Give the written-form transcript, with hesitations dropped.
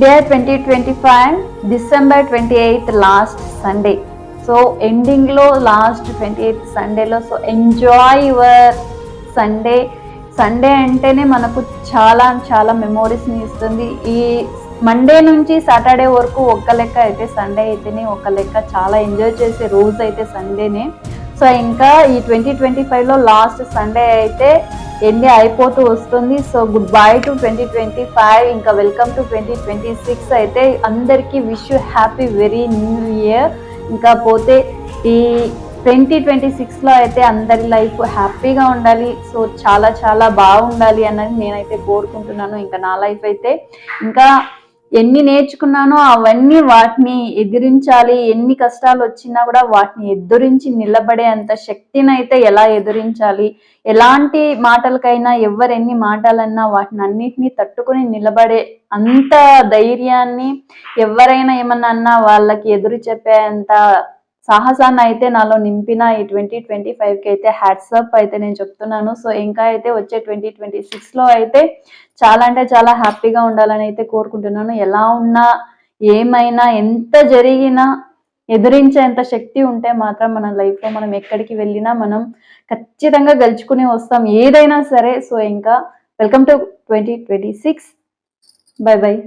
Dear 2025, December 28th, last Sunday. So ending లో last 28th సండేలో so enjoy your Sunday. Sunday అంటేనే మనకు చాలా చాలా మెమోరీస్ని ఇస్తుంది. ఈ మండే నుంచి సాటర్డే వరకు ఒక లెక్క అయితే సండే అయితేనే ఒక లెక్క, చాలా ఎంజాయ్ చేసే రోజు అయితే సండేనే. సో ఇంకా ఈ 2025లో లాస్ట్ సండే అయితే ఎండే అయిపోతూ వస్తుంది. సో గుడ్ బై టు 2025, ఇంకా వెల్కమ్ టు 2026. అయితే అందరికీ wish you happy very new year. ఇంకా పోతే ఈ 2026లో అయితే అందరి లైఫ్ హ్యాపీగా ఉండాలి, సో చాలా చాలా బాగుండాలి అన్నది నేనైతే కోరుకుంటున్నాను. ఇంకా నా లైఫ్ అయితే ఇంకా ఎన్ని నేర్చుకున్నానో అవన్నీ వాటిని ఎదిరించాలి. ఎన్ని కష్టాలు వచ్చినా కూడా వాటిని ఎదురించి నిలబడే అంత శక్తిని అయితే ఎలా ఎదిరించాలి, ఎలాంటి మాటలకైనా ఎవరెన్ని మాటలన్నా వాటిని అన్నిటినీ తట్టుకుని నిలబడే అంత ధైర్యాన్ని, ఎవరైనా ఏమన్నా అన్నా వాళ్ళకి ఎదురు చెప్పే అంత సాహసాన్ని అయితే నాలో నింపిన ఈ 2025కి అయితే హ్యాట్సప్ అయితే నేను చెప్తున్నాను. సో ఇంకా అయితే వచ్చే 2026లో అయితే చాలా అంటే చాలా హ్యాపీగా ఉండాలని అయితే కోరుకుంటున్నాను. ఎలా ఉన్నా ఏమైనా ఎంత జరిగినా ఎదిరించేంత శక్తి ఉంటే మాత్రం మన లైఫ్లో మనం ఎక్కడికి వెళ్ళినా మనం ఖచ్చితంగా గెలుచుకుని వస్తాం ఏదైనా సరే. సో ఇంకా వెల్కమ్ టు 2026. By by.